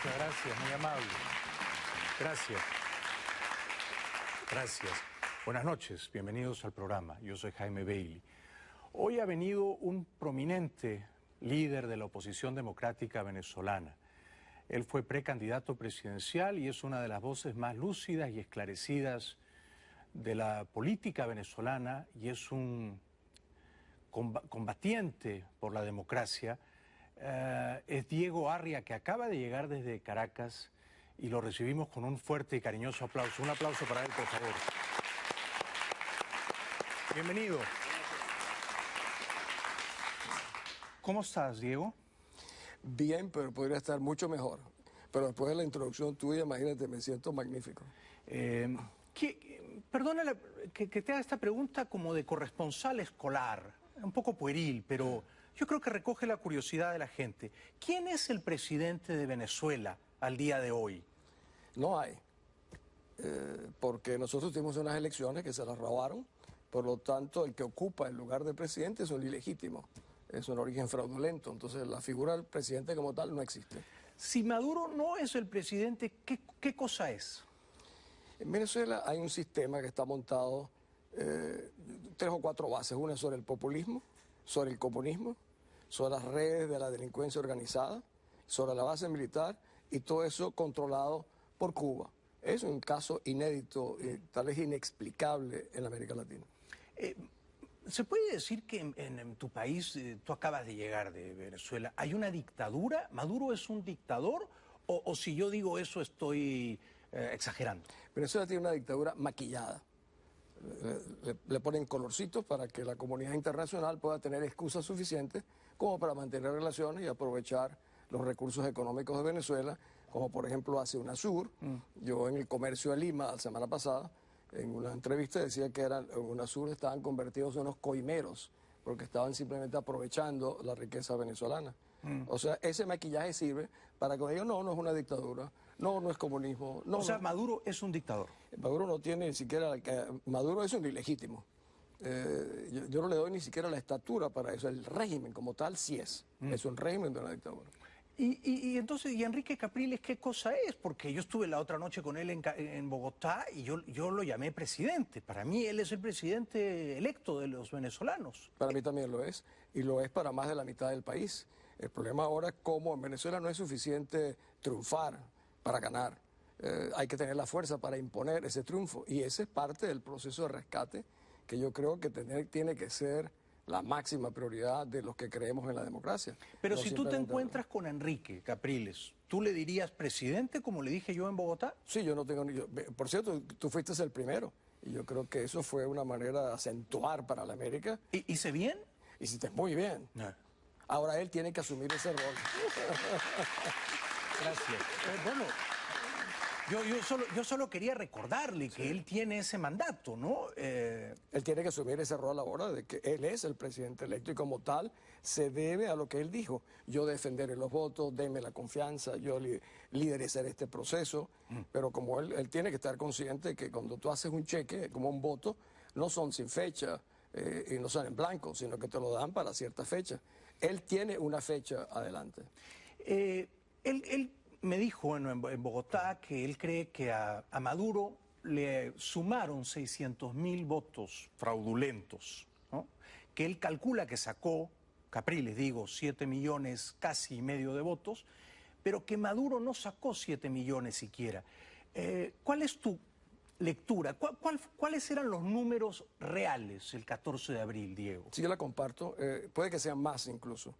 Muchas gracias, muy amable. Gracias. Gracias. Buenas noches, bienvenidos al programa. Yo soy Jaime Bailey. Hoy ha venido un prominente líder de la oposición democrática venezolana. Él fue precandidato presidencial y es una de las voces más lúcidas y esclarecidas de la política venezolana y es un combatiente por la democracia. Es Diego Arria, que acaba de llegar desde Caracas y lo recibimos con un fuerte y cariñoso aplauso. Un aplauso para él, por favor. Bienvenido. ¿Cómo estás, Diego? Bien, pero podría estar mucho mejor. Pero después de la introducción tuya, imagínate, me siento magnífico. Perdona que te haga esta pregunta como de corresponsal escolar, un poco pueril, pero yo creo que recoge la curiosidad de la gente. ¿Quién es el presidente de Venezuela al día de hoy? No hay, porque nosotros tuvimos unas elecciones que se las robaron, por lo tanto el que ocupa el lugar de presidente es un ilegítimo, es un origen fraudulento, entonces la figura del presidente como tal no existe. Si Maduro no es el presidente, ¿qué cosa es? En Venezuela hay un sistema que está montado, 3 o 4 bases, una sobre el populismo, sobre el comunismo, sobre las redes de la delincuencia organizada, sobre la base militar y todo eso controlado por Cuba. Es un caso inédito, tal vez inexplicable en América Latina. ¿Se puede decir que en tu país, tú acabas de llegar de Venezuela, hay una dictadura? ¿Maduro es un dictador? ¿O si yo digo eso estoy exagerando? Venezuela tiene una dictadura maquillada. Le ponen colorcitos para que la comunidad internacional pueda tener excusas suficientes como para mantener relaciones y aprovechar los recursos económicos de Venezuela, como por ejemplo hace UNASUR. Yo en el Comercio de Lima la semana pasada, en una entrevista decía que UNASUR estaban convertidos en unos coimeros, porque estaban simplemente aprovechando la riqueza venezolana. O sea, ese maquillaje sirve para que digan, no, no es una dictadura, no es comunismo. No, o sea, no. Maduro es un dictador. Maduro no tiene ni siquiera, Maduro es un ilegítimo. Yo no le doy ni siquiera la estatura para eso. El régimen como tal sí es un régimen de una dictadura. Y entonces, ¿y Enrique Capriles qué cosa es? Porque yo estuve la otra noche con él en Bogotá y yo lo llamé presidente. Para mí él es el presidente electo de los venezolanos. Para mí también lo es, y lo es para más de la mitad del país. El problema ahora es cómo en Venezuela no es suficiente triunfar para ganar. Hay que tener la fuerza para imponer ese triunfo, y ese es parte del proceso de rescate que yo creo que tiene que ser la máxima prioridad de los que creemos en la democracia. Pero No si tú te simplemente encuentras con Enrique Capriles, ¿tú le dirías presidente como le dije yo en Bogotá? Sí, yo no tengo ni... Por cierto, tú fuiste el primero, y yo creo que eso fue una manera de acentuar para la América. ¿Hice bien? Hiciste muy bien. No. Ahora él tiene que asumir ese rol. Gracias. Bueno, yo solo quería recordarle que él tiene ese mandato, ¿no? Él tiene que asumir ese rol ahora de que él es el presidente electo y como tal se debe a lo que él dijo. Yo defenderé los votos, denme la confianza, yo liderizaré este proceso, pero como él tiene que estar consciente que cuando tú haces un cheque, como un voto, no son sin fecha y no son en blanco, sino que te lo dan para cierta fecha. Él tiene una fecha adelante. Él me dijo en Bogotá que él cree que a Maduro le sumaron 600.000 votos fraudulentos, ¿no? Que él calcula que sacó, Capriles digo, 7 millones casi y medio de votos, pero que Maduro no sacó 7 millones siquiera. ¿Cuál es tu lectura? ¿Cuáles eran los números reales el 14 de abril, Diego? Sí, yo la comparto. Puede que sean más incluso.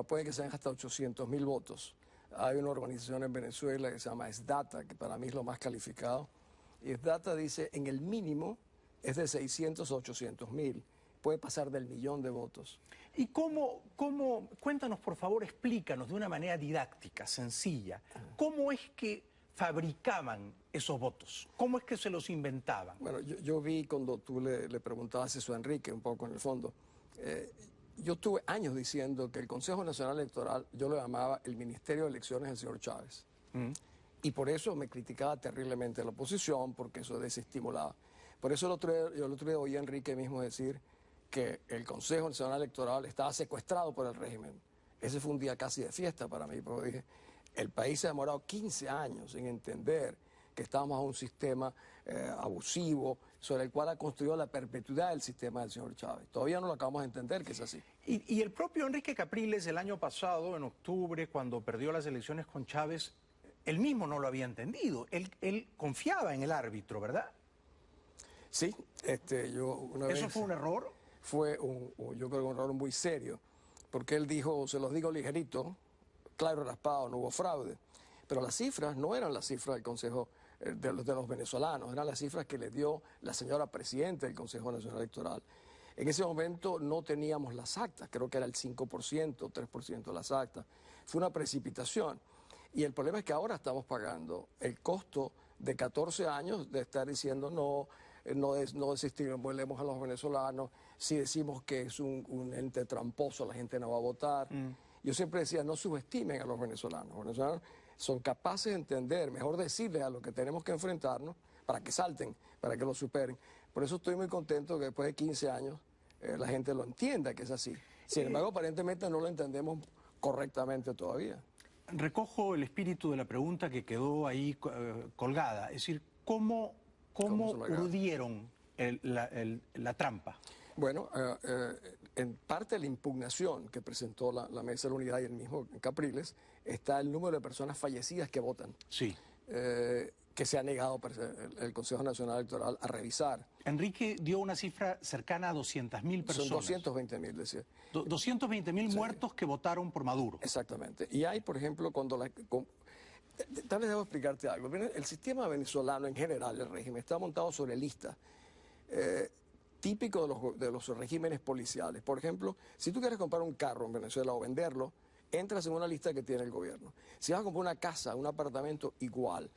Puede que sean hasta 800.000 votos. Hay una organización en Venezuela que se llama SDATA, que para mí es lo más calificado. Y SDATA dice, en el mínimo es de 600 a 800.000. Puede pasar del 1.000.000 de votos. ¿Y cuéntanos por favor, explícanos de una manera didáctica, sencilla, cómo es que fabricaban esos votos? ¿Cómo es que se los inventaban? Bueno, yo vi cuando tú le preguntabas eso a Enrique, un poco en el fondo, yo tuve años diciendo que el Consejo Nacional Electoral, yo lo llamaba el Ministerio de Elecciones del señor Chávez. Y por eso me criticaba terriblemente la oposición, porque eso desestimulaba. Por eso el otro día oí a Enrique mismo decir que el Consejo Nacional Electoral estaba secuestrado por el régimen. Ese fue un día casi de fiesta para mí, porque dije, El país se ha demorado 15 años en entender que estamos a un sistema abusivo sobre el cual ha construido la perpetuidad del sistema del señor Chávez. Todavía no lo acabamos de entender que es así. Y el propio Enrique Capriles el año pasado, en octubre, cuando perdió las elecciones con Chávez, él mismo no lo había entendido. Él confiaba en el árbitro, ¿verdad? Sí, yo una vez... ¿Eso fue un error? Fue yo creo que un error muy serio, porque él dijo, se los digo ligerito, claro raspado, no hubo fraude. Pero las cifras no eran las cifras del Consejo de los venezolanos, eran las cifras que le dio la señora presidenta del Consejo Nacional Electoral. En ese momento no teníamos las actas, creo que era el 5%, 3% de las actas. Fue una precipitación. Y el problema es que ahora estamos pagando el costo de 14 años de estar diciendo no desestimulemos a los venezolanos, si decimos que es un ente tramposo la gente no va a votar. Yo siempre decía, no subestimen a los venezolanos. Los venezolanos son capaces de entender, mejor decirles a lo que tenemos que enfrentarnos para que salten, para que lo superen. Por eso estoy muy contento que después de 15 años la gente lo entienda que es así. Sin embargo, aparentemente no lo entendemos correctamente todavía. Recojo el espíritu de la pregunta que quedó ahí colgada, es decir, ¿cómo urdieron la trampa? Bueno, en parte de la impugnación que presentó la Mesa de la Unidad y el mismo Capriles está el número de personas fallecidas que votan. Sí. Que se ha negado el Consejo Nacional Electoral a revisar. Enrique dio una cifra cercana a 200.000 personas. Son 220.000, decía. 220.000 sí. muertos que votaron por Maduro. Exactamente. Y hay, por ejemplo, tal vez debo explicarte algo. El sistema venezolano en general, el régimen, está montado sobre listas. Típico de los regímenes policiales. Por ejemplo, si tú quieres comprar un carro en Venezuela o venderlo, entras en una lista que tiene el gobierno. Si vas a comprar una casa, un apartamento, igual.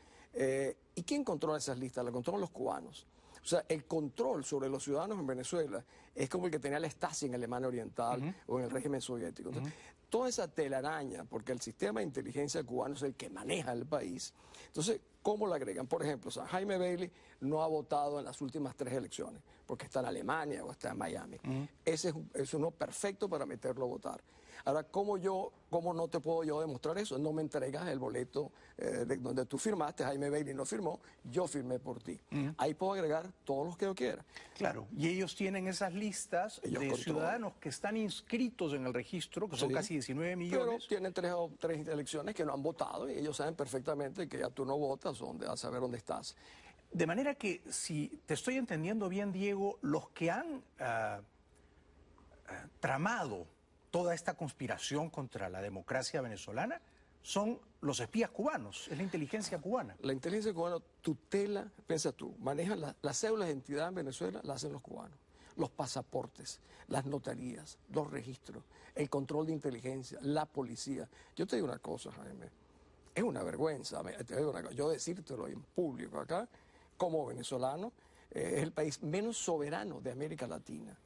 ¿Y quién controla esas listas? Las controlan los cubanos. O sea, el control sobre los ciudadanos en Venezuela es como el que tenía la Stasi en Alemania Oriental o en el régimen soviético. Entonces, toda esa telaraña, porque el sistema de inteligencia cubano es el que maneja el país. Entonces, ¿cómo lo agregan? Por ejemplo, Jaime Bailey no ha votado en las últimas 3 elecciones, porque está en Alemania o está en Miami. Ese es uno perfecto para meterlo a votar. Ahora, ¿cómo no te puedo yo demostrar eso? No me entregas el boleto donde tú firmaste, Jaime Bailey no firmó, yo firmé por ti. Ahí puedo agregar todos los que yo quiera. Claro, y ellos tienen esas listas de ciudadanos que están inscritos en el registro, que son casi 19 millones. Pero tienen 3 elecciones que no han votado y ellos saben perfectamente que ya tú no votas, a saber dónde estás. De manera que, si te estoy entendiendo bien, Diego, los que han tramado toda esta conspiración contra la democracia venezolana son los espías cubanos, es la inteligencia cubana. La inteligencia cubana tutela, piensa tú, maneja las cédulas de identidad en Venezuela, las hacen los cubanos. Los pasaportes, las notarías, los registros, el control de inteligencia, la policía. Yo te digo una cosa, Jaime, es una vergüenza, yo decírtelo en público acá, como venezolano, es el país menos soberano de América Latina.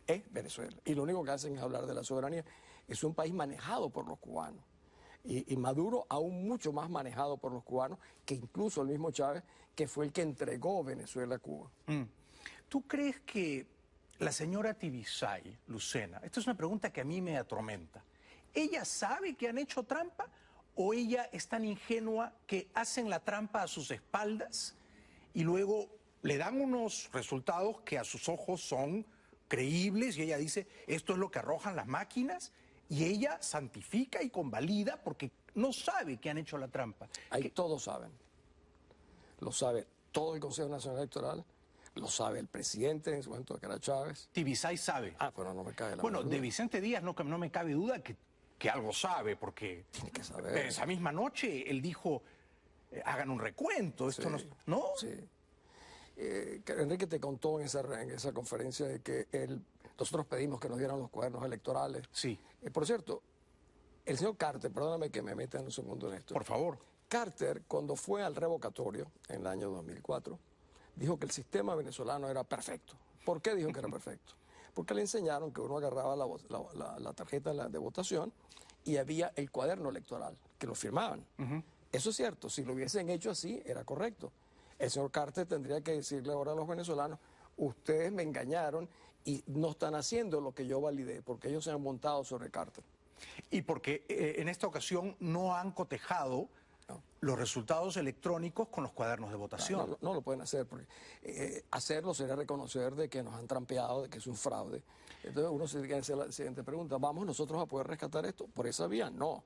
Es Venezuela. Y lo único que hacen es hablar de la soberanía. Es un país manejado por los cubanos. Y Maduro aún mucho más manejado por los cubanos que incluso el mismo Chávez, que fue el que entregó Venezuela a Cuba. ¿Tú crees que la señora Tibisay, Lucena, esta es una pregunta que a mí me atormenta, ¿ella sabe que han hecho trampa o ella es tan ingenua que hacen la trampa a sus espaldas y luego le dan unos resultados que a sus ojos son creíbles y ella dice, esto es lo que arrojan las máquinas, y ella santifica y convalida porque no sabe que han hecho la trampa? Ahí todos saben. Lo sabe todo el Consejo Nacional Electoral, lo sabe el presidente en ese momento, que era Chávez. Tibisay sabe. Bueno, no me cabe la Bueno, menor de duda. Vicente Díaz no me cabe duda que algo sabe, porque tiene que saber. Esa misma noche él dijo, hagan un recuento, esto ¿no? Sí. Enrique te contó en esa conferencia de que nosotros pedimos que nos dieran los cuadernos electorales. Sí. Por cierto, el señor Carter, perdóname que me meta en un segundo en esto. Por favor. Carter, cuando fue al revocatorio en el año 2004, dijo que el sistema venezolano era perfecto. ¿Por qué dijo que era perfecto? Porque le enseñaron que uno agarraba la tarjeta de votación y había el cuaderno electoral, que lo firmaban. Eso es cierto, si lo hubiesen hecho así, era correcto. El señor Carter tendría que decirle ahora a los venezolanos, ustedes me engañaron y no están haciendo lo que yo validé, porque ellos se han montado sobre Carter. Y porque en esta ocasión no han cotejado No. los resultados electrónicos con los cuadernos de votación. No lo pueden hacer, porque hacerlo sería reconocer de que nos han trampeado, de que es un fraude. Entonces uno se tiene que hacer la siguiente pregunta: ¿vamos nosotros a poder rescatar esto? Por esa vía, no.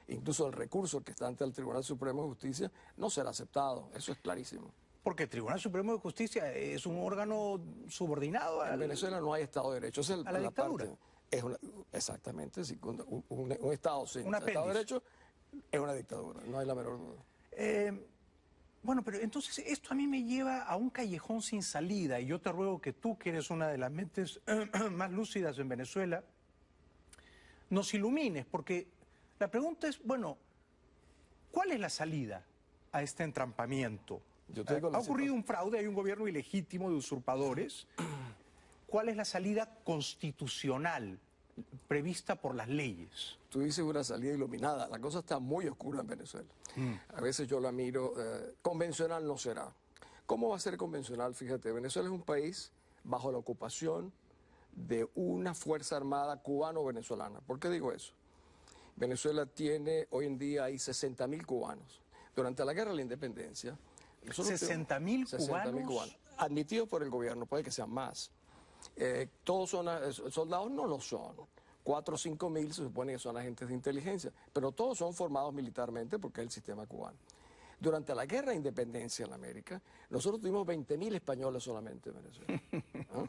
Incluso el recurso que está ante el Tribunal Supremo de Justicia no será aceptado, eso es clarísimo. Porque el Tribunal Supremo de Justicia es un órgano subordinado En Venezuela no hay Estado de Derecho, esa es a la dictadura. Exactamente, sí, un Estado sin Un Estado de apéndice. Derecho es una dictadura, no hay la menor duda. Bueno, pero entonces esto a mí me lleva a un callejón sin salida y yo te ruego que tú, que eres una de las mentes más lúcidas en Venezuela, nos ilumines, porque la pregunta es, bueno, ¿cuál es la salida a este entrampamiento? Yo te digo la Ha ocurrido un fraude, hay un gobierno ilegítimo de usurpadores. ¿Cuál es la salida constitucional prevista por las leyes? Tú dices una salida iluminada, la cosa está muy oscura en Venezuela. A veces yo la miro, convencional no será. ¿Cómo va a ser convencional? Fíjate, Venezuela es un país bajo la ocupación de una fuerza armada cubano-venezolana. ¿Por qué digo eso? Venezuela tiene, hoy en día hay 60.000 cubanos. Durante la Guerra de la Independencia, 60.000 cubanos admitidos por el gobierno, puede que sean más. Todos son soldados, no lo son. 4 o 5 mil se supone que son agentes de inteligencia, pero todos son formados militarmente porque es el sistema cubano. Durante la Guerra de Independencia en América, nosotros tuvimos 20.000 españoles solamente en Venezuela. ¿Ah?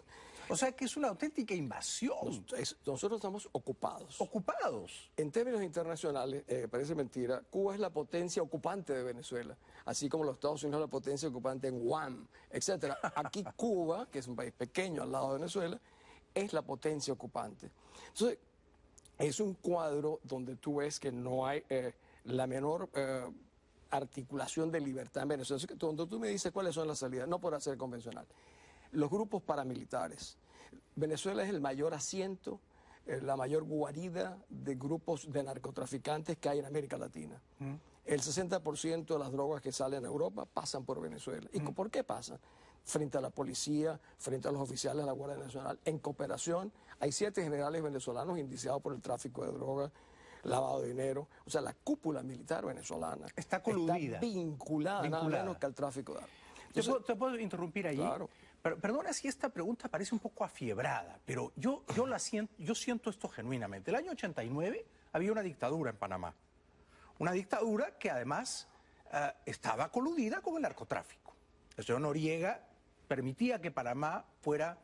O sea que es una auténtica invasión. Nosotros estamos ocupados. Ocupados. En términos internacionales, parece mentira, Cuba es la potencia ocupante de Venezuela, así como los Estados Unidos es la potencia ocupante en Guam, etc. Aquí Cuba, que es un país pequeño al lado de Venezuela, es la potencia ocupante. Entonces, es un cuadro donde tú ves que no hay la menor articulación de libertad en Venezuela. Así que cuando tú me dices cuáles son las salidas, no podrá ser convencional. Los grupos paramilitares. Venezuela es el mayor asiento, la mayor guarida de grupos de narcotraficantes que hay en América Latina. El 60% de las drogas que salen a Europa pasan por Venezuela. ¿Y por qué pasan? Frente a la policía, frente a los oficiales de la Guardia Nacional, en cooperación. Hay 7 generales venezolanos indiciados por el tráfico de drogas, lavado de dinero. O sea, la cúpula militar venezolana está coludida, está vinculada nada menos que al tráfico de armas. Entonces, ¿Te puedo interrumpir ahí? Claro. Perdona si esta pregunta parece un poco afiebrada, pero yo siento esto genuinamente. El año 89 había una dictadura en Panamá. Una dictadura que además estaba coludida con el narcotráfico. El señor Noriega permitía que Panamá fuera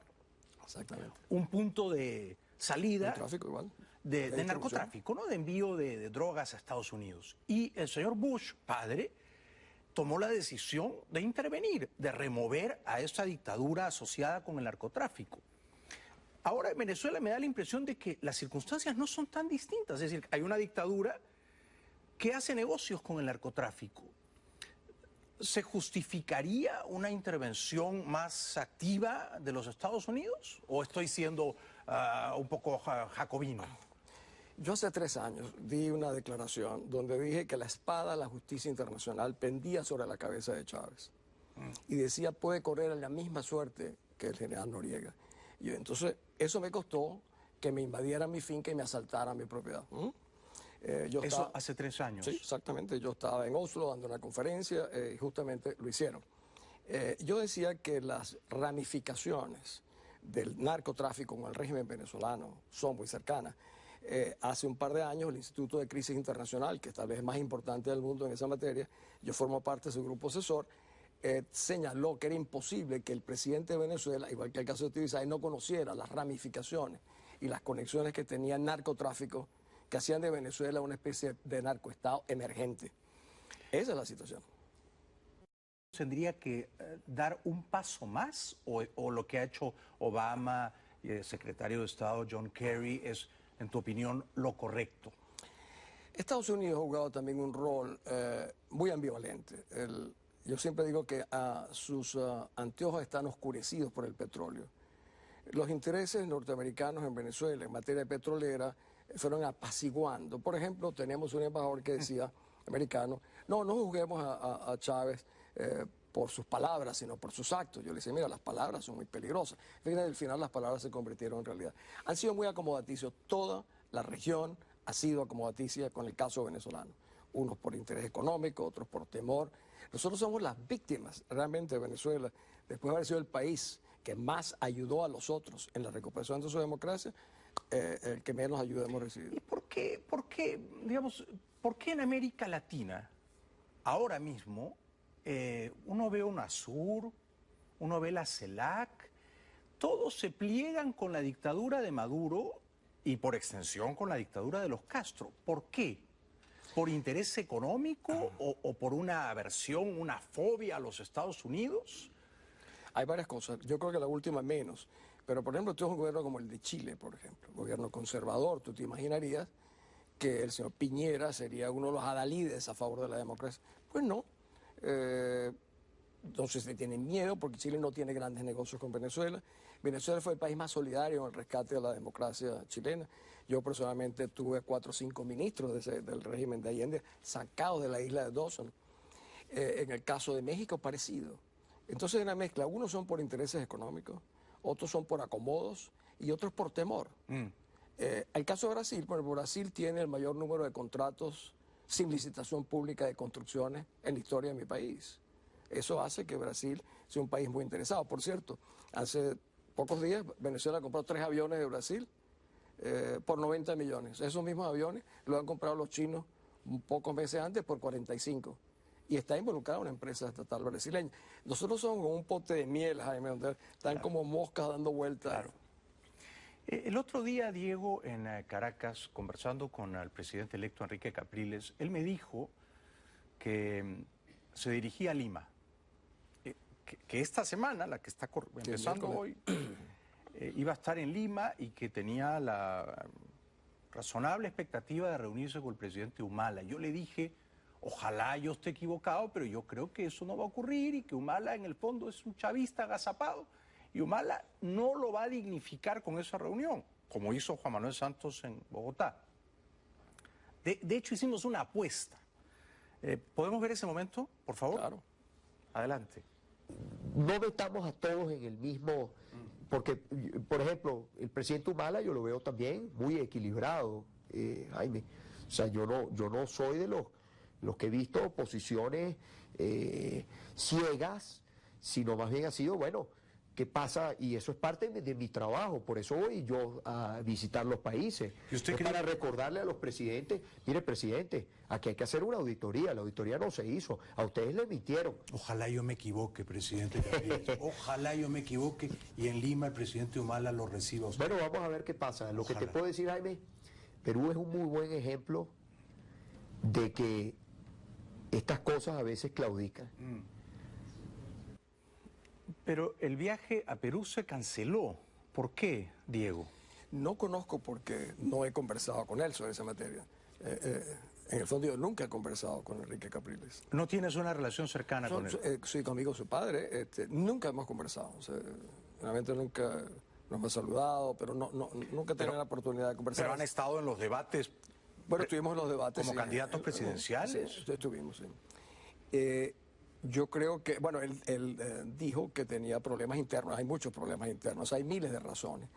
un punto de salida igual. de narcotráfico, ¿no? De envío de drogas a Estados Unidos. Y el señor Bush, padre, tomó la decisión de intervenir, de remover a esa dictadura asociada con el narcotráfico. Ahora en Venezuela me da la impresión de que las circunstancias no son tan distintas. Es decir, hay una dictadura que hace negocios con el narcotráfico. ¿Se justificaría una intervención más activa de los Estados Unidos? ¿O estoy siendo un poco jacobino? Yo hace 3 años di una declaración donde dije que la espada de la justicia internacional pendía sobre la cabeza de Chávez. Y decía, puede correr la misma suerte que el general Noriega. Y entonces, eso me costó que me invadieran mi finca y me asaltaran mi propiedad. Eso hace 3 años. Sí, exactamente. Yo estaba en Oslo dando una conferencia y justamente lo hicieron. Yo decía que las ramificaciones del narcotráfico con el régimen venezolano son muy cercanas. Hace un par de años el Instituto de Crisis Internacional, que es tal vez más importante del mundo en esa materia, yo formo parte de su grupo asesor, señaló que era imposible que el presidente de Venezuela, igual que el caso de Tibisay, no conociera las ramificaciones y las conexiones que tenía el narcotráfico que hacían de Venezuela una especie de narcoestado emergente. Esa es la situación. ¿Tendría que dar un paso más o lo que ha hecho Obama y el secretario de Estado John Kerry es, en tu opinión, lo correcto? Estados Unidos ha jugado también un rol muy ambivalente. Yo siempre digo que sus anteojos están oscurecidos por el petróleo. Los intereses norteamericanos en Venezuela en materia petrolera fueron apaciguando. Por ejemplo, tenemos un embajador que decía, americano, no juzguemos a Chávez por sus palabras, sino por sus actos. Yo le decía, mira, las palabras son muy peligrosas. Fíjate, al final las palabras se convirtieron en realidad. Han sido muy acomodaticios. Toda la región asidua acomodaticia con el caso venezolano. Unos por interés económico, otros por temor. Nosotros somos las víctimas realmente de Venezuela, después de haber sido el país que más ayudó a los otros en la recuperación de su democracia, el que menos ayuda hemos recibido. ¿Y digamos, por qué en América Latina, ahora mismo, uno ve UNASUR, uno ve la CELAC, todos se pliegan con la dictadura de Maduro y por extensión con la dictadura de los Castro? ¿Por qué? ¿Por interés económico o por una aversión, una fobia a los Estados Unidos? Hay varias cosas. Yo creo que la última menos. Pero, por ejemplo, tú tienes un gobierno como el de Chile, por ejemplo, un gobierno conservador. Tú te imaginarías que el señor Piñera sería uno de los adalides a favor de la democracia. Pues no. Entonces se tienen miedo porque Chile no tiene grandes negocios con Venezuela. Venezuela fue el país más solidario en el rescate de la democracia chilena. Yo personalmente tuve 4 o 5 ministros del régimen de Allende sacados de la isla de Dawson. En el caso de México, parecido. Entonces hay una mezcla. Unos son por intereses económicos, otros son por acomodos y otros por temor. El caso de Brasil, bueno, Brasil tiene el mayor número de contratos sin licitación pública de construcciones en la historia de mi país. Eso hace que Brasil sea un país muy interesado. Por cierto, hace pocos días Venezuela compró 3 aviones de Brasil por 90 millones. Esos mismos aviones los han comprado los chinos pocos meses antes por 45. Y está involucrada una empresa estatal brasileña. Nosotros somos como un pote de miel, Jaime, donde están como moscas dando vueltas. Claro. El otro día, Diego, en Caracas, conversando con el presidente electo Enrique Capriles, él me dijo que se dirigía a Lima, que esta semana, la que está empezando hoy, iba a estar en Lima y que tenía la razonable expectativa de reunirse con el presidente Humala. Yo le dije, ojalá yo esté equivocado, pero yo creo que eso no va a ocurrir y que Humala en el fondo es un chavista agazapado. Y Humala no lo va a dignificar con esa reunión, como hizo Juan Manuel Santos en Bogotá. De hecho, hicimos una apuesta. ¿Podemos ver ese momento, por favor? Claro. Adelante. No metamos a todos en el mismo, porque, por ejemplo, el presidente Humala yo lo veo también muy equilibrado, Jaime. O sea, yo no soy de los que he visto posiciones ciegas, sino más bien ha sido, bueno, ¿qué pasa? Y eso es parte de mi trabajo, por eso voy yo a visitar los países. ¿Y usted cree? Para recordarle a los presidentes, mire, presidente, aquí hay que hacer una auditoría, la auditoría no se hizo, a ustedes le emitieron. Ojalá yo me equivoque, presidente Capriles. Ojalá yo me equivoque y en Lima el presidente Humala lo reciba a usted. Bueno, vamos a ver qué pasa. Lo Ojalá. que te puedo decir, Jaime, Perú es un muy buen ejemplo de que estas cosas a veces claudican. Pero el viaje a Perú se canceló. ¿Por qué, Diego? No conozco porque no he conversado con él sobre esa materia. En el fondo yo nunca he conversado con Enrique Capriles. ¿No tienes una relación cercana con él? Sí, conmigo su padre. Nunca hemos conversado. O sea, realmente nunca nos hemos saludado, pero nunca he tenido la oportunidad de conversar. Pero han estado en los debates Bueno, estuvimos en los debates. como sí, candidatos presidenciales. Sí, estuvimos, sí. Yo creo que, bueno, él dijo que tenía problemas internos. Hay muchos problemas internos, hay miles de razones.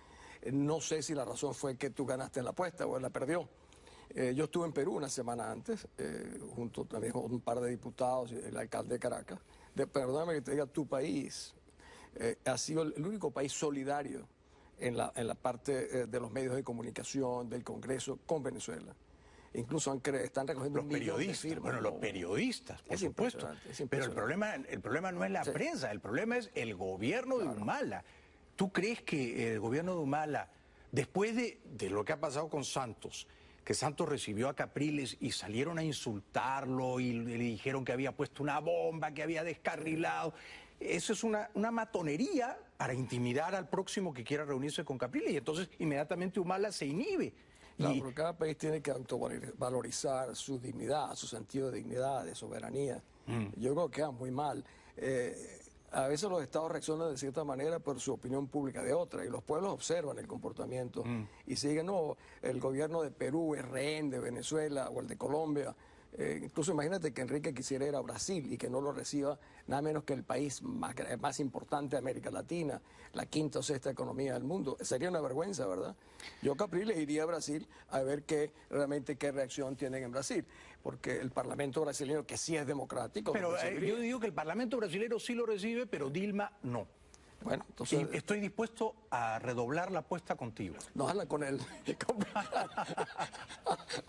No sé si la razón fue que tú ganaste en la apuesta o él la perdió. Yo estuve en Perú una semana antes, junto también con un par de diputados y el alcalde de Caracas. Perdóname que te diga, tu país ha sido el único país solidario en la parte de los medios de comunicación, del Congreso, con Venezuela. Incluso están recogiendo Los periodistas, bueno, los periodistas, por supuesto. Pero el problema no es la prensa, el problema es el gobierno de Humala. ¿Tú crees que el gobierno de Humala, después de lo que ha pasado con Santos, que Santos recibió a Capriles y salieron a insultarlo y le dijeron que había puesto una bomba, que había descarrilado, eso es una matonería para intimidar al próximo que quiera reunirse con Capriles y entonces inmediatamente Humala se inhibe? Claro, pero cada país tiene que autovalorizar su dignidad, su sentido de dignidad, de soberanía. Yo creo que queda muy mal. A veces los estados reaccionan de cierta manera por su opinión pública de otra, y los pueblos observan el comportamiento y siguen, no, el gobierno de Perú es rehén de Venezuela o el de Colombia. Incluso imagínate que Enrique quisiera ir a Brasil y que no lo reciba nada menos que el país más importante de América Latina, la quinta o sexta economía del mundo. Sería una vergüenza, ¿verdad? Yo, Capriles, iría a Brasil a ver realmente qué reacción tienen en Brasil, porque el Parlamento brasileño, que sí es democrático... Pero yo digo que el Parlamento brasileño sí lo recibe, pero Dilma no. Bueno, entonces... Y estoy dispuesto a redoblar la apuesta contigo. No, habla con él.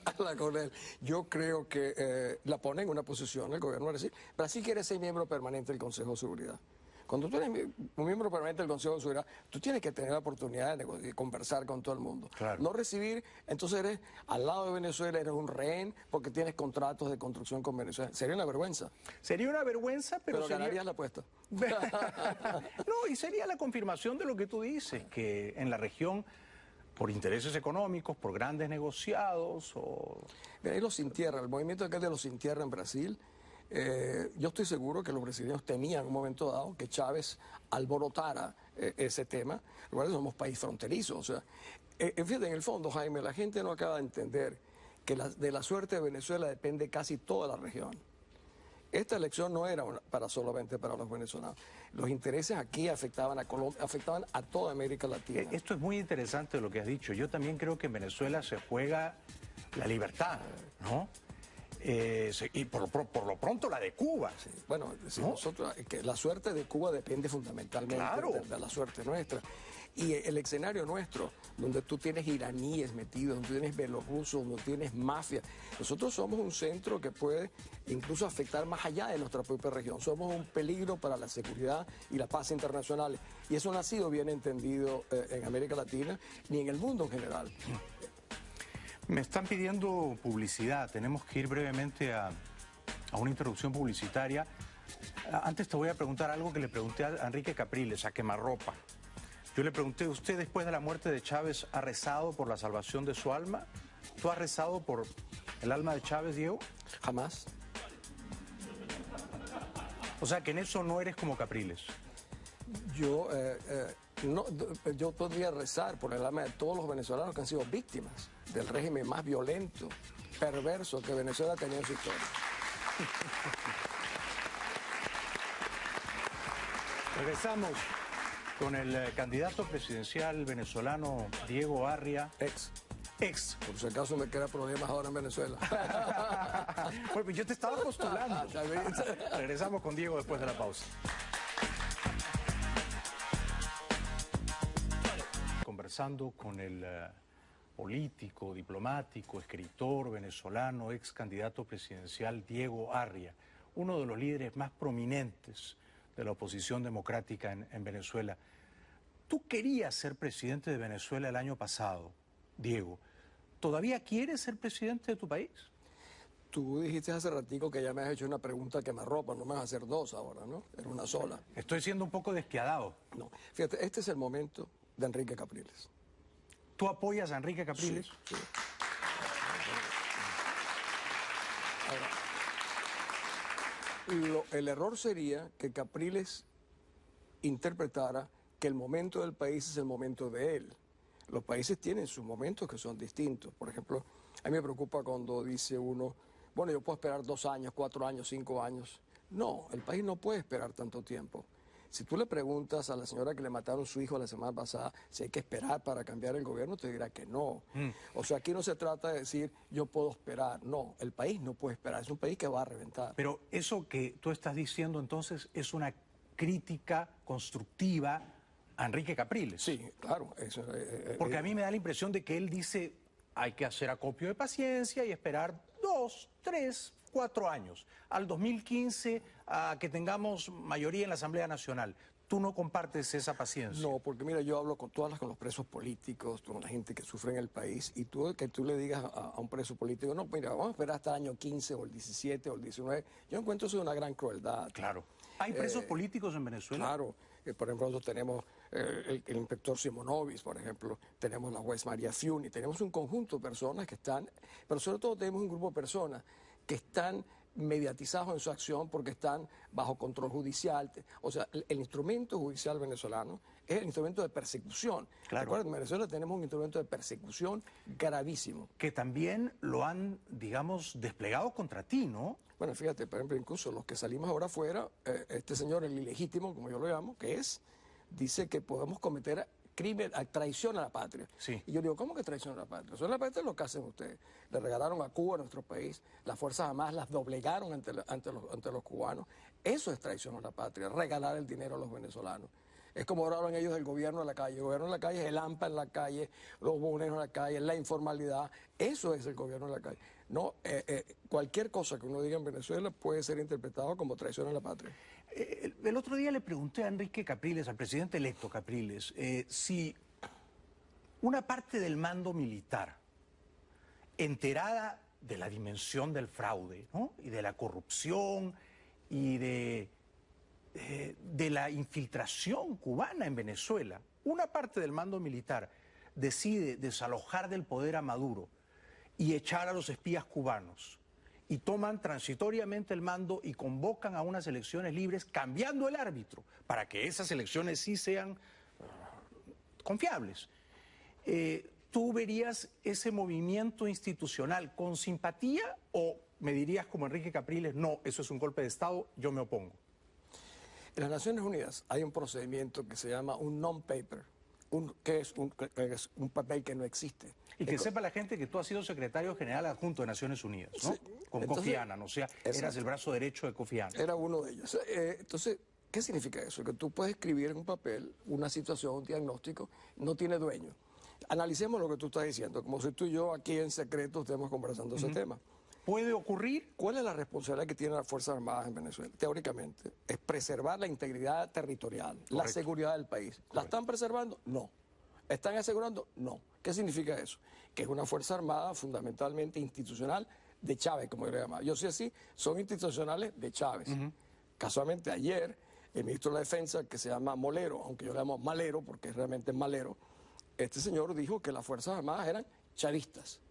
Habla con él. Yo creo que la pone en una posición el gobierno de Brasil. Brasil quiere ser miembro permanente del Consejo de Seguridad. Cuando tú eres un miembro permanente del Consejo de Seguridad, tú tienes que tener la oportunidad de conversar con todo el mundo. Claro. No recibir, entonces eres al lado de Venezuela, eres un rehén porque tienes contratos de construcción con Venezuela. Sería una vergüenza. Sería una vergüenza, pero ganarías la apuesta. No, y sería la confirmación de lo que tú dices, que en la región, por intereses económicos, por grandes negociados o... Mira, ahí los sin tierra, el movimiento aquel de los sin tierra en Brasil... yo estoy seguro que los brasileños temían en un momento dado que Chávez alborotara ese tema. Recuerda, somos país fronterizo. O sea, fíjate, en el fondo, Jaime, la gente no acaba de entender que de la suerte de Venezuela depende casi toda la región. Esta elección no era solamente para los venezolanos. Los intereses aquí afectaban a Colombia, afectaban a toda América Latina. Esto es muy interesante lo que has dicho. Yo también creo que en Venezuela se juega la libertad, ¿no? Y por lo pronto la de Cuba. Sí. Bueno, si ¿no? nosotros, que la suerte de Cuba depende fundamentalmente Claro. de la suerte nuestra. Y el escenario nuestro, donde tú tienes iraníes metidos, donde tienes bielorrusos, donde tienes mafia, nosotros somos un centro que puede incluso afectar más allá de nuestra propia región. Somos un peligro para la seguridad y la paz internacionales. Y eso no ha sido bien entendido en América Latina ni en el mundo en general. Me están pidiendo publicidad. Tenemos que ir brevemente a una introducción publicitaria. Antes te voy a preguntar algo que le pregunté a Enrique Capriles, a quemarropa. Yo le pregunté, ¿usted después de la muerte de Chávez ha rezado por la salvación de su alma? ¿Tú has rezado por el alma de Chávez, Diego? Jamás. O sea, que en eso no eres como Capriles. Yo podría rezar por el alma de todos los venezolanos que han sido víctimas del régimen más violento, perverso que Venezuela tenía en su historia. Regresamos con el candidato presidencial venezolano Diego Arria. Ex. Por si acaso me queda problemas ahora en Venezuela. Bueno, pues yo te estaba postulando. Regresamos con Diego después de la pausa. Conversando con el político, diplomático, escritor venezolano, ex candidato presidencial Diego Arria, uno de los líderes más prominentes de la oposición democrática en Venezuela. Tú querías ser presidente de Venezuela el año pasado, Diego. ¿Todavía quieres ser presidente de tu país? Tú dijiste hace ratico que ya me has hecho una pregunta que me arropa, no me vas a hacer dos ahora, ¿no? Era una sola. Estoy siendo un poco despiadado. No, fíjate, este es el momento de Enrique Capriles. ¿Tú apoyas a Enrique Capriles? Sí. Ahora, el error sería que Capriles interpretara que el momento del país es el momento de él. Los países tienen sus momentos que son distintos. Por ejemplo, a mí me preocupa cuando dice uno, bueno, yo puedo esperar 2 años, 4 años, 5 años. No, el país no puede esperar tanto tiempo. Si tú le preguntas a la señora que le mataron su hijo la semana pasada si hay que esperar para cambiar el gobierno, te dirá que no. O sea, aquí no se trata de decir yo puedo esperar. No, el país no puede esperar. Es un país que va a reventar. Pero eso que tú estás diciendo entonces es una crítica constructiva a Enrique Capriles. Sí, claro. Porque a mí me da la impresión de que él dice hay que hacer acopio de paciencia y esperar 2, 3, 4 años, al 2015 a que tengamos mayoría en la Asamblea Nacional. ¿Tú no compartes esa paciencia? No, porque mira, yo hablo con los presos políticos, con la gente que sufre en el país, y tú le digas a un preso político, no, mira, vamos a esperar hasta el año 15 o el 17 o el 19, yo encuentro eso una gran crueldad. Claro. ¿Hay presos políticos en Venezuela? Claro. Por ejemplo, nosotros tenemos el inspector Simonovic, por ejemplo, tenemos la juez María Fiuni, tenemos un conjunto de personas que están, pero sobre todo tenemos un grupo de personas que están mediatizados en su acción porque están bajo control judicial. O sea, el instrumento judicial venezolano es el instrumento de persecución. Claro. Recuerden, en Venezuela tenemos un instrumento de persecución gravísimo. Que también lo han, digamos, desplegado contra ti, ¿no? Bueno, fíjate, por ejemplo, incluso los que salimos ahora afuera, este señor, el ilegítimo, como yo lo llamo, dice que podemos cometer crimen, traición a la patria. Sí. Y yo digo, ¿cómo que traición a la patria? Traición a la patria es lo que hacen ustedes. Le regalaron a Cuba, a nuestro país, las Fuerzas Armadas las doblegaron ante los cubanos. Eso es traición a la patria, regalar el dinero a los venezolanos. Es como ahora hablan ellos del gobierno de la calle. El gobierno de la calle es el AMPA en la calle, los buhoneros en la calle, la informalidad. Eso es el gobierno de la calle. No, cualquier cosa que uno diga en Venezuela puede ser interpretado como traición a la patria. El otro día le pregunté a Enrique Capriles, al presidente electo Capriles, si una parte del mando militar, enterada de la dimensión del fraude, ¿no?, y de la corrupción y de la infiltración cubana en Venezuela, una parte del mando militar decide desalojar del poder a Maduro y echar a los espías cubanos, y toman transitoriamente el mando y convocan a unas elecciones libres cambiando el árbitro para que esas elecciones sí sean confiables. ¿Tú verías ese movimiento institucional con simpatía o me dirías como Enrique Capriles, no, eso es un golpe de Estado, yo me opongo? En las Naciones Unidas hay un procedimiento que se llama un non-paper, que es un papel que no existe. Y que sepa la gente que tú has sido secretario general adjunto de Naciones Unidas, ¿no? Sí. Con Entonces, Kofi Annan, o sea, eras el brazo derecho de Kofi Annan. Era uno de ellos. Entonces, ¿qué significa eso? Que tú puedes escribir en un papel una situación, un diagnóstico, no tiene dueño. Analicemos lo que tú estás diciendo, como si tú y yo aquí en secreto estemos conversando ese tema. ¿Puede ocurrir? ¿Cuál es la responsabilidad que tienen las Fuerzas Armadas en Venezuela? Teóricamente, es preservar la integridad territorial, la seguridad del país. ¿La están preservando? No. ¿Están asegurando? No. ¿Qué significa eso? Que es una Fuerza Armada fundamentalmente institucional de Chávez, como yo le llamaba. Yo sé así, son institucionales de Chávez. Casualmente ayer, el ministro de la Defensa, que se llama Molero, aunque yo le llamo Malero, porque es realmente Malero, este señor dijo que las Fuerzas Armadas eran chavistas,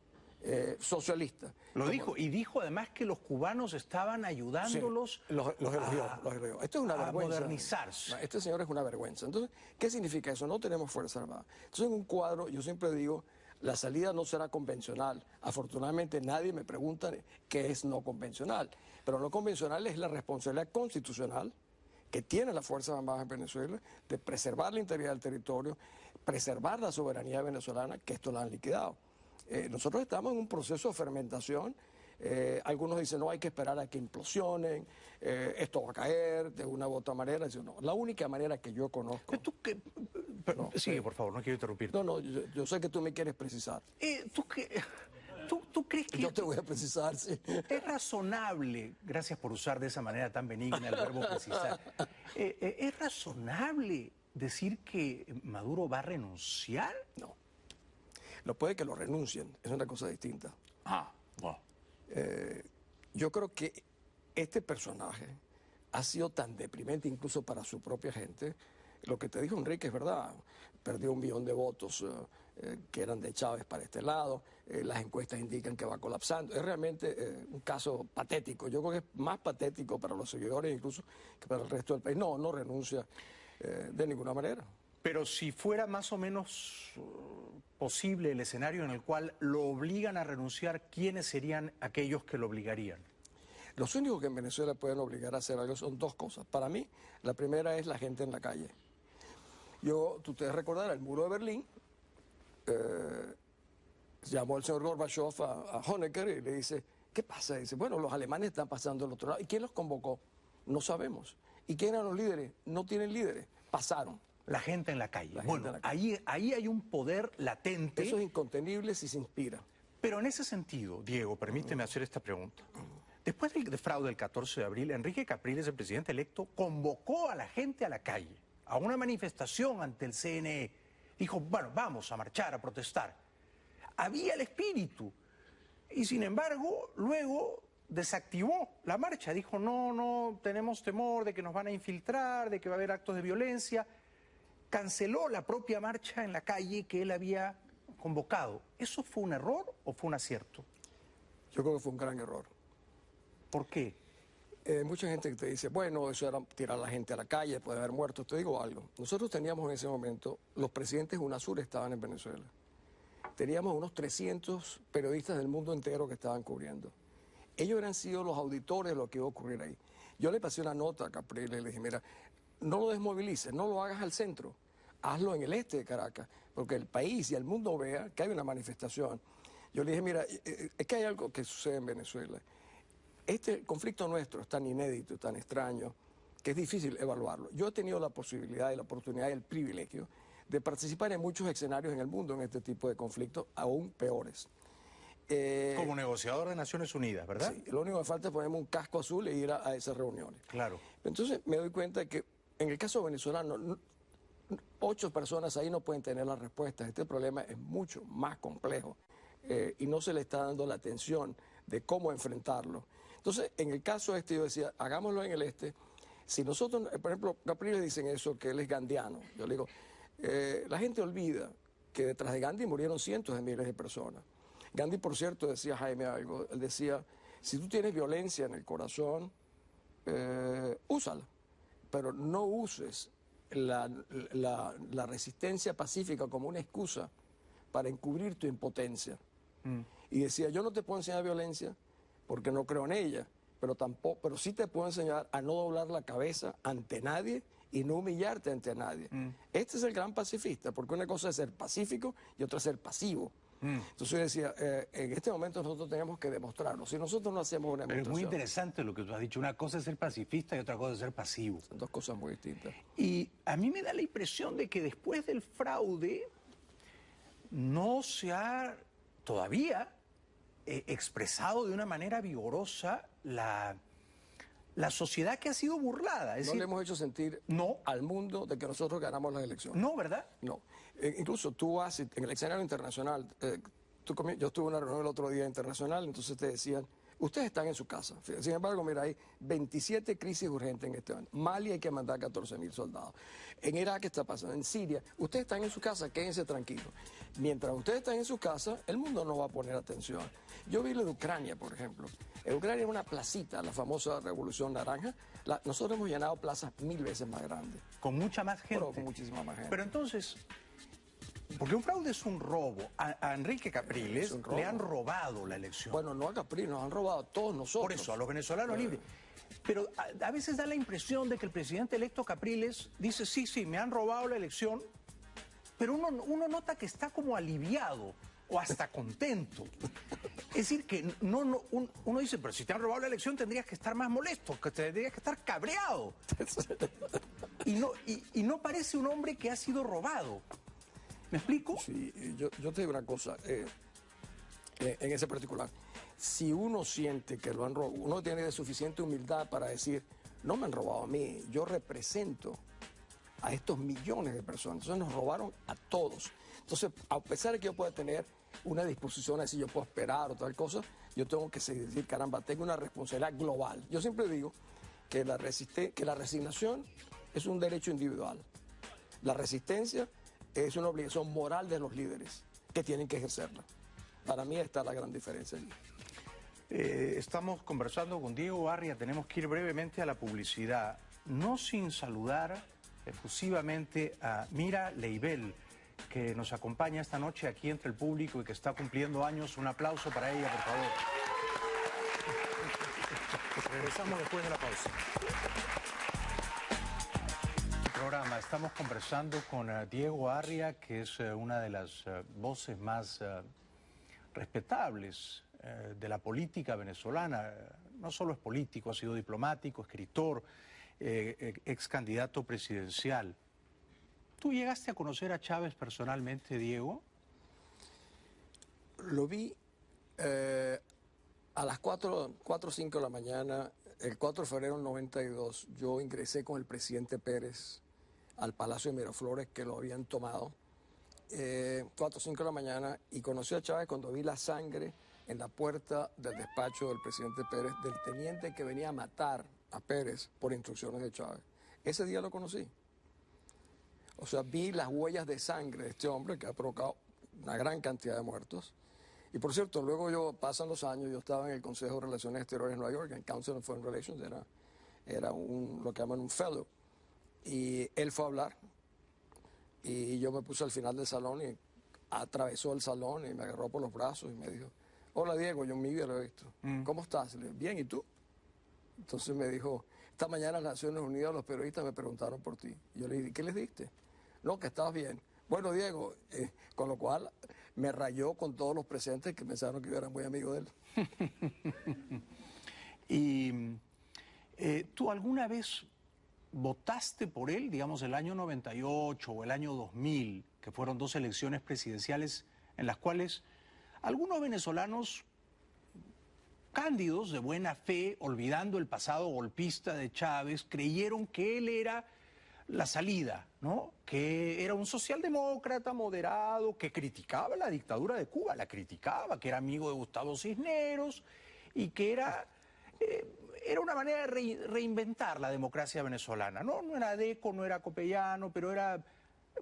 socialistas. Lo dijo, y dijo además que los cubanos estaban ayudándolos los elogió. Esto es una vergüenza. Modernizarse. Este señor es una vergüenza. Entonces, ¿qué significa eso? No tenemos Fuerza Armada. Entonces, en un cuadro, yo siempre digo, la salida no será convencional. Afortunadamente, nadie me pregunta qué es no convencional. Pero no convencional es la responsabilidad constitucional que tiene las Fuerzas Armadas en Venezuela de preservar la integridad del territorio, preservar la soberanía venezolana, que esto la han liquidado. Nosotros estamos en un proceso de fermentación. Algunos dicen, no, hay que esperar a que implosionen, esto va a caer de una u otra manera. Dicen, no, la única manera que yo conozco... Sigue, por favor, no quiero interrumpirte. No, yo sé que tú me quieres precisar. ¿Tú crees que Yo te voy a precisar, sí. es razonable, gracias por usar de esa manera tan benigna el verbo precisar, es razonable decir que Maduro va a renunciar? No. No puede que lo renuncien, es una cosa distinta. Bueno. Yo creo que este personaje ha sido tan deprimente incluso para su propia gente. Lo que te dijo Enrique es verdad, perdió 1 millón de votos que eran de Chávez para este lado, las encuestas indican que va colapsando. Es realmente un caso patético, yo creo que es más patético para los seguidores incluso que para el resto del país. No renuncia de ninguna manera. Pero si fuera más o menos posible el escenario en el cual lo obligan a renunciar, ¿quiénes serían aquellos que lo obligarían? Los únicos que en Venezuela pueden obligar a hacer algo son 2 cosas. Para mí, la primera es la gente en la calle. Tú te recordarás, el muro de Berlín, llamó el señor Gorbachev a Honecker y le dice, ¿qué pasa? Dice, bueno, los alemanes están pasando al otro lado. ¿Y quién los convocó? No sabemos. ¿Y quién eran los líderes? No tienen líderes. Pasaron. La gente en la calle. Bueno, ahí hay un poder latente. Eso es incontenible si se inspira. Pero en ese sentido, Diego, permíteme hacer esta pregunta. Después del fraude del 14 de abril, Enrique Capriles, el presidente electo, convocó a la gente a la calle, a una manifestación ante el CNE. Dijo, bueno, vamos a marchar, a protestar. Había el espíritu. Y sin embargo, luego desactivó la marcha. Dijo, no, tenemos temor de que nos van a infiltrar, de que va a haber actos de violencia. Canceló la propia marcha en la calle que él había convocado. ¿Eso fue un error o fue un acierto? Yo creo que fue un gran error. ¿Por qué? Mucha gente que te dice, bueno, eso era tirar a la gente a la calle, puede haber muertos. Te digo algo. Nosotros teníamos en ese momento, los presidentes UNASUR estaban en Venezuela. Teníamos unos 300 periodistas del mundo entero que estaban cubriendo. Ellos habían sido los auditores de lo que iba a ocurrir ahí. Yo le pasé una nota a Capriles y le dije, mira, no lo desmovilices, no lo hagas al centro, hazlo en el este de Caracas, porque el país y el mundo vea que hay una manifestación. Yo le dije, mira, es que hay algo que sucede en Venezuela. Este conflicto nuestro es tan inédito, tan extraño, que es difícil evaluarlo. Yo he tenido la posibilidad y la oportunidad y el privilegio de participar en muchos escenarios en el mundo en este tipo de conflictos, aún peores. Como negociador de Naciones Unidas, ¿verdad? Sí, lo único que falta es ponerme un casco azul e ir a esas reuniones. Claro. Entonces me doy cuenta de que en el caso venezolano, 8 personas ahí no pueden tener las respuestas. Este problema es mucho más complejo y no se le está dando la atención de cómo enfrentarlo. Entonces, en el caso este, yo decía, hagámoslo en el este. Si nosotros, por ejemplo, Capriles dicen eso, que él es gandiano. Yo le digo, la gente olvida que detrás de Gandhi murieron cientos de miles de personas. Gandhi, por cierto, decía Jaime algo, él decía, si tú tienes violencia en el corazón, úsala, pero no uses la resistencia pacífica como una excusa para encubrir tu impotencia. Y decía, yo no te puedo enseñar violencia porque no creo en ella, pero sí te puedo enseñar a no doblar la cabeza ante nadie y no humillarte ante nadie. Este es el gran pacifista, porque una cosa es ser pacífico y otra es ser pasivo. Entonces yo decía, en este momento nosotros tenemos que demostrarlo. Si nosotros no hacemos una Pero es demostración... muy interesante lo que tú has dicho. Una cosa es ser pacifista y otra cosa es ser pasivo. Son dos cosas muy distintas. Y a mí me da la impresión de que después del fraude no se ha todavía expresado de una manera vigorosa la sociedad que ha sido burlada. Es No decir, le hemos hecho sentir No. al mundo de que nosotros ganamos las elecciones. no, ¿verdad? No. Incluso tú haces, en el escenario internacional, yo estuve en una reunión el otro día internacional, entonces te decían, ustedes están en su casa. Sin embargo, mira, hay 27 crisis urgentes en este año. Mali hay que mandar 14.000 soldados. En Irak, ¿qué está pasando? En Siria, ustedes están en su casa, quédense tranquilos. Mientras ustedes están en su casa, el mundo no va a poner atención. Yo vi lo de Ucrania, por ejemplo. En Ucrania es una placita, la famosa Revolución Naranja. Nosotros hemos llenado plazas 1000 veces más grandes. Con mucha más gente. Pero con muchísima más gente. Pero entonces, porque un fraude es un robo. A Enrique Capriles Es un robo. le han robado la elección. Bueno, no a Capriles, nos han robado a todos nosotros. Por eso, a los venezolanos libres. Pero a veces da la impresión de que el presidente electo Capriles dice, sí, me han robado la elección, pero uno nota que está como aliviado o hasta contento. Es decir, que uno dice, pero si te han robado la elección tendrías que estar más molesto, que tendrías que estar cabreado. Y no parece un hombre que ha sido robado. ¿Me explico? Sí, yo te digo una cosa, en ese particular. Si uno siente que lo han robado, uno tiene suficiente humildad para decir, no me han robado a mí, yo represento a estos millones de personas. Entonces nos robaron a todos. Entonces, a pesar de que yo pueda tener una disposición a decir yo puedo esperar o tal cosa, yo tengo que decir, caramba, tengo una responsabilidad global. Yo siempre digo que la resignación es un derecho individual. La resistencia es una obligación moral de los líderes que tienen que ejercerla. Para mí está la gran diferencia allí. Estamos conversando con Diego Arria, tenemos que ir brevemente a la publicidad, no sin saludar efusivamente a Mira Leibel, que nos acompaña esta noche aquí entre el público y que está cumpliendo años. Un aplauso para ella, por favor. Regresamos después de la pausa. Programa. Estamos conversando con Diego Arria, que es una de las voces más respetables de la política venezolana. No solo es político, ha sido diplomático, escritor, ex candidato presidencial. ¿Tú llegaste a conocer a Chávez personalmente, Diego? Lo vi a las 4 o 5 de la mañana, el 4 de febrero del 92. Yo ingresé con el presidente Pérez al Palacio de Miraflores, que lo habían tomado, 4 o 5 de la mañana, y conocí a Chávez cuando vi la sangre en la puerta del despacho del presidente Pérez, del teniente que venía a matar a Pérez por instrucciones de Chávez. Ese día lo conocí. O sea, vi las huellas de sangre de este hombre que ha provocado una gran cantidad de muertos. Y por cierto, luego pasan los años, yo estaba en el Consejo de Relaciones Exteriores de Nueva York, en Council on Foreign Relations, era lo que llaman un fellow. Y él fue a hablar, y yo me puse al final del salón, y atravesó el salón, y me agarró por los brazos, y me dijo, hola Diego, yo en mi vida lo he visto. ¿Cómo estás? Le dije, bien, ¿y tú? Entonces me dijo, esta mañana en las Naciones Unidas los periodistas me preguntaron por ti. Yo le dije, ¿qué les diste? No, que estabas bien. Bueno, Diego, con lo cual me rayó con todos los presentes que pensaron que yo era muy amigo de él. ¿Y tú alguna vez votaste por él, digamos, el año 98 o el año 2000, que fueron dos elecciones presidenciales en las cuales algunos venezolanos cándidos, de buena fe, olvidando el pasado golpista de Chávez, creyeron que él era la salida, ¿no? Que era un socialdemócrata moderado, que criticaba la dictadura de Cuba, la criticaba, que era amigo de Gustavo Cisneros y que era una manera de reinventar la democracia venezolana, ¿no? No era Deco, no era Copellano, pero era...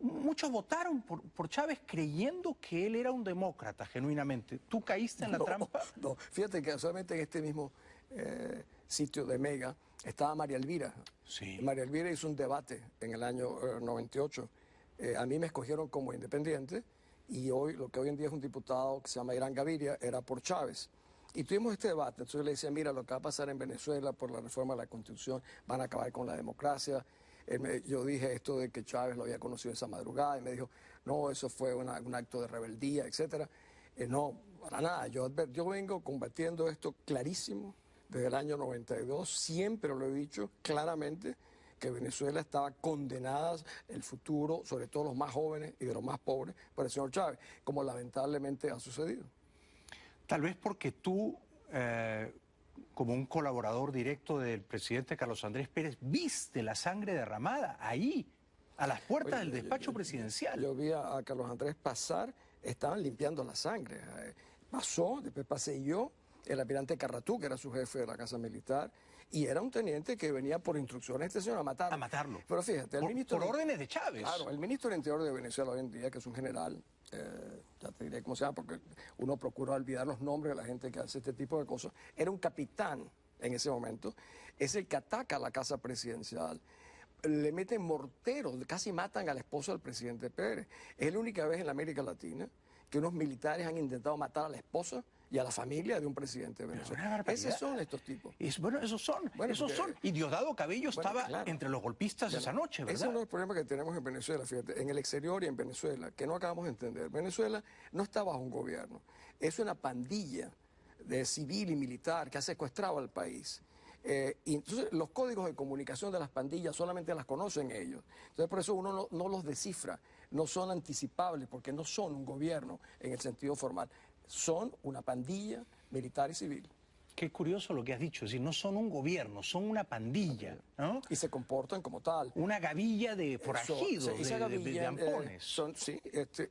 Muchos votaron por Chávez creyendo que él era un demócrata, genuinamente. ¿Tú caíste en la trampa? No, fíjate que solamente en este mismo sitio de Mega estaba María Elvira. Sí. María Elvira hizo un debate en el año 98. A mí me escogieron como independiente y hoy, lo que hoy en día es un diputado que se llama Irán Gaviria, era por Chávez. Y tuvimos este debate, entonces yo le decía, mira, lo que va a pasar en Venezuela por la reforma de la Constitución, van a acabar con la democracia. Yo dije esto de que Chávez lo había conocido esa madrugada y me dijo, no, eso fue un acto de rebeldía, etcétera. No, para nada, yo vengo combatiendo esto clarísimo desde el año 92, siempre lo he dicho claramente, que Venezuela estaba condenada, el futuro, sobre todo los más jóvenes y de los más pobres, por el señor Chávez, como lamentablemente ha sucedido. Tal vez porque tú, como un colaborador directo del presidente Carlos Andrés Pérez, viste la sangre derramada ahí, a las puertas del despacho presidencial. Yo vi a Carlos Andrés pasar, estaban limpiando la sangre. Pasó, después pasé yo, el almirante Carratú, que era su jefe de la Casa Militar, y era un teniente que venía por instrucciones de este señor a matarlo. A matarlo. Pero fíjate, el ministro... Por órdenes de Chávez. Claro, el ministro del Interior de Venezuela hoy en día, que es un general, ya te diré cómo se llama, porque uno procura olvidar los nombres de la gente que hace este tipo de cosas, era un capitán en ese momento, es el que ataca a la Casa Presidencial, le meten morteros, casi matan a la esposa del presidente Pérez. Es la única vez en la América Latina que unos militares han intentado matar a la esposa y a la familia de un presidente de Venezuela. Esos son estos tipos. Bueno, esos son. Y Diosdado Cabello estaba entre los golpistas esa noche, ¿verdad? Ese es uno de los problemas que tenemos en Venezuela, fíjate, en el exterior y en Venezuela, que no acabamos de entender. Venezuela no está bajo un gobierno, es una pandilla de civil y militar que ha secuestrado al país. Y entonces los códigos de comunicación de las pandillas solamente las conocen ellos. Entonces por eso uno no los descifra, no son anticipables porque no son un gobierno en el sentido formal. Son una pandilla militar y civil. Qué curioso lo que has dicho, es decir, no son un gobierno, son una pandilla, ¿no? Y se comportan como tal. Una gavilla de forajidos, de ampones.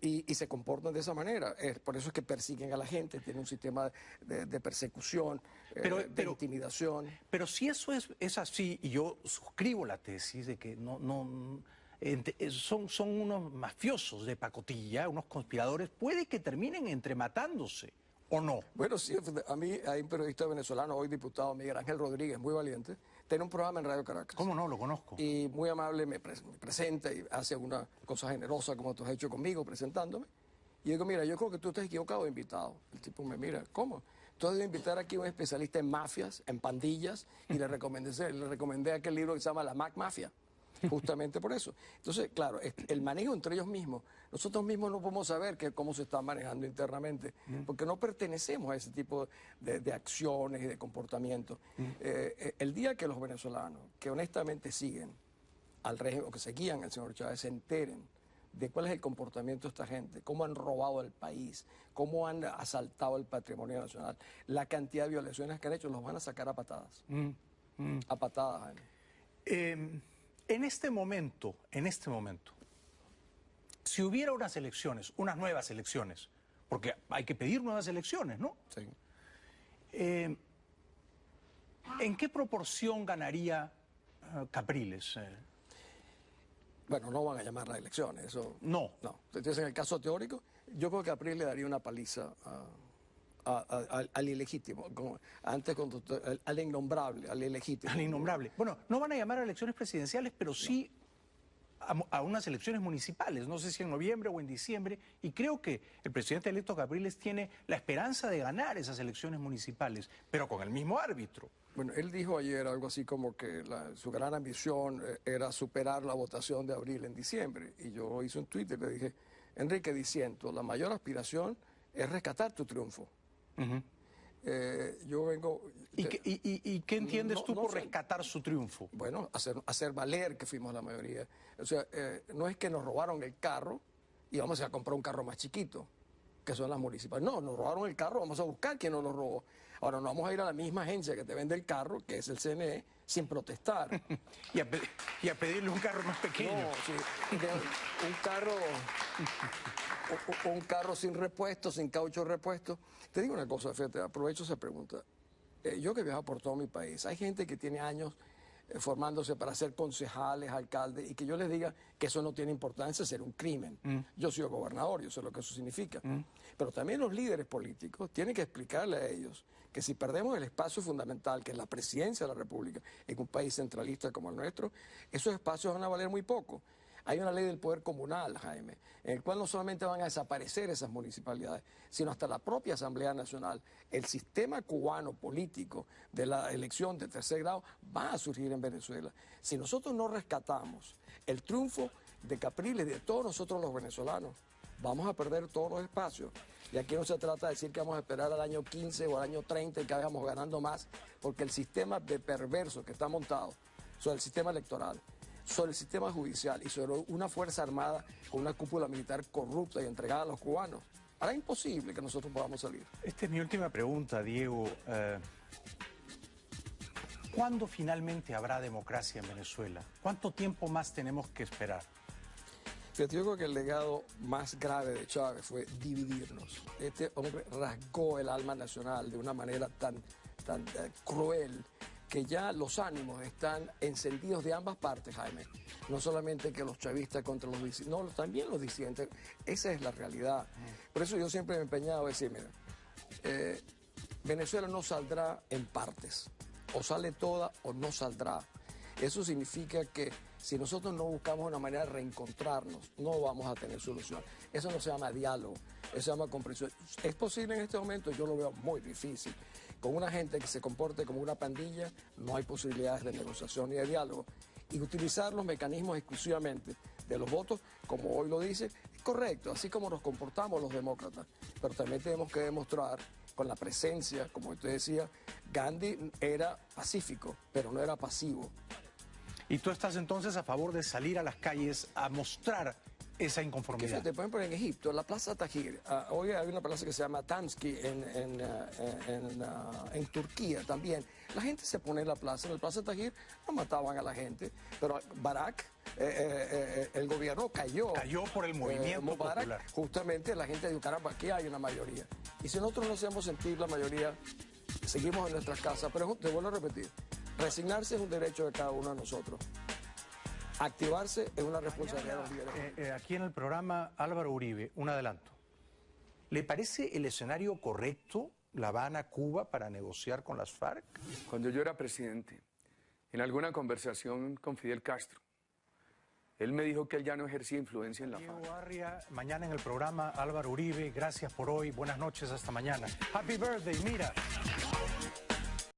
Y se comportan de esa manera. Por eso es que persiguen a la gente, tienen un sistema de persecución, de intimidación. Pero si eso es así, y yo suscribo la tesis de que son unos mafiosos de pacotilla, unos conspiradores, puede que terminen entrematándose, ¿o no? Bueno, sí, a mí hay un periodista venezolano, hoy diputado, Miguel Ángel Rodríguez, muy valiente, tiene un programa en Radio Caracas. ¿Cómo no? Lo conozco. Y muy amable me presenta y hace una cosa generosa como tú has hecho conmigo, presentándome. Y digo, mira, yo creo que tú estás equivocado de invitado. El tipo me mira, ¿cómo? Tú has de invitar aquí a un especialista en mafias, en pandillas, y le recomendé aquel libro que se llama La Mac Mafia. Justamente por eso. Entonces, claro, el manejo entre ellos mismos, nosotros mismos no podemos saber cómo se está manejando internamente, porque no pertenecemos a ese tipo de acciones y de comportamientos. El día que los venezolanos, que honestamente siguen al régimen, o que seguían al señor Chávez, se enteren de cuál es el comportamiento de esta gente, cómo han robado el país, cómo han asaltado el patrimonio nacional, la cantidad de violaciones que han hecho, los van a sacar a patadas. A patadas, Jaime. En este momento, si hubiera unas elecciones, unas nuevas elecciones, porque hay que pedir nuevas elecciones, ¿no? Sí. ¿En qué proporción ganaría Capriles? Bueno, no van a llamar las elecciones, eso... No. No. Entonces, en el caso teórico, yo creo que Capriles le daría una paliza al ilegítimo, antes al innombrable, al ilegítimo. Al innombrable. Bueno, no van a llamar a elecciones presidenciales, pero sí a unas elecciones municipales, no sé si en noviembre o en diciembre, y creo que el presidente electo Capriles tiene la esperanza de ganar esas elecciones municipales, pero con el mismo árbitro. Bueno, él dijo ayer algo así como que su gran ambición era superar la votación de abril en diciembre, y yo hice un tuit y le dije, Enrique, diciendo, la mayor aspiración es rescatar tu triunfo. Yo vengo... ¿Y qué entiendes tú por rescatar su triunfo? Bueno, hacer valer que fuimos la mayoría. O sea, no es que nos robaron el carro y vamos a comprar un carro más chiquito, que son las municipales. No, nos robaron el carro, vamos a buscar quién nos lo robó. Ahora, no vamos a ir a la misma agencia que te vende el carro, que es el CNE, sin protestar. y a pedirle un carro más pequeño. No, sí, un carro sin repuesto, sin caucho repuesto. Te digo una cosa, fíjate, aprovecho esa pregunta. Yo que he viajado por todo mi país, hay gente que tiene años formándose para ser concejales, alcaldes, y que yo les diga que eso no tiene importancia, ser un crimen. Yo soy gobernador, yo sé lo que eso significa. Pero también los líderes políticos tienen que explicarle a ellos que si perdemos el espacio fundamental, que es la presidencia de la República, en un país centralista como el nuestro, esos espacios van a valer muy poco. Hay una ley del poder comunal, Jaime, en el cual no solamente van a desaparecer esas municipalidades, sino hasta la propia Asamblea Nacional. El sistema cubano político de la elección de tercer grado va a surgir en Venezuela. Si nosotros no rescatamos el triunfo de Capriles y de todos nosotros los venezolanos, vamos a perder todos los espacios. Y aquí no se trata de decir que vamos a esperar al año 15 o al año 30 y que vayamos ganando más, porque el sistema de perverso que está montado sobre el sistema electoral, sobre el sistema judicial y sobre una fuerza armada con una cúpula militar corrupta y entregada a los cubanos, hará imposible que nosotros podamos salir. Esta es mi última pregunta, Diego. ¿Cuándo finalmente habrá democracia en Venezuela? ¿Cuánto tiempo más tenemos que esperar? Fíjate, yo creo que el legado más grave de Chávez fue dividirnos. Este hombre rasgó el alma nacional de una manera tan cruel, que ya los ánimos están encendidos de ambas partes, Jaime. No solamente que los chavistas contra los disidentes, no, también los disidentes. Esa es la realidad. Por eso yo siempre me he empeñado a decir, mira, Venezuela no saldrá en partes. O sale toda o no saldrá. Eso significa que si nosotros no buscamos una manera de reencontrarnos, no vamos a tener solución. Eso no se llama diálogo, eso se llama comprensión. ¿Es posible en este momento? Yo lo veo muy difícil. Con una gente que se comporte como una pandilla, no hay posibilidades de negociación ni de diálogo. Y utilizar los mecanismos exclusivamente de los votos, como hoy lo dice, es correcto, así como nos comportamos los demócratas. Pero también tenemos que demostrar con la presencia, como usted decía, Gandhi era pacífico, pero no era pasivo. ¿Y tú estás entonces a favor de salir a las calles a mostrar esa inconformidad? Fíjate, por ejemplo, en Egipto, la Plaza Tahrir, hoy hay una plaza que se llama Tamski en Turquía también. La gente se pone en la Plaza Tahrir no mataban a la gente, pero Barak, el gobierno cayó. Cayó por el movimiento Mubarak, popular. Justamente la gente dijo, caramba, aquí hay una mayoría. Y si nosotros no hacemos sentir la mayoría, seguimos en nuestras casas. Pero te vuelvo a repetir, resignarse es un derecho de cada uno de nosotros. Activarse es una responsabilidad de los líderes. Aquí en el programa, Álvaro Uribe, un adelanto. ¿Le parece el escenario correcto, La Habana, Cuba, para negociar con las FARC? Cuando yo era presidente, en alguna conversación con Fidel Castro, él me dijo que él ya no ejercía influencia en la FARC. Diego Arria, mañana en el programa, Álvaro Uribe, gracias por hoy, buenas noches, hasta mañana. Happy birthday, mira.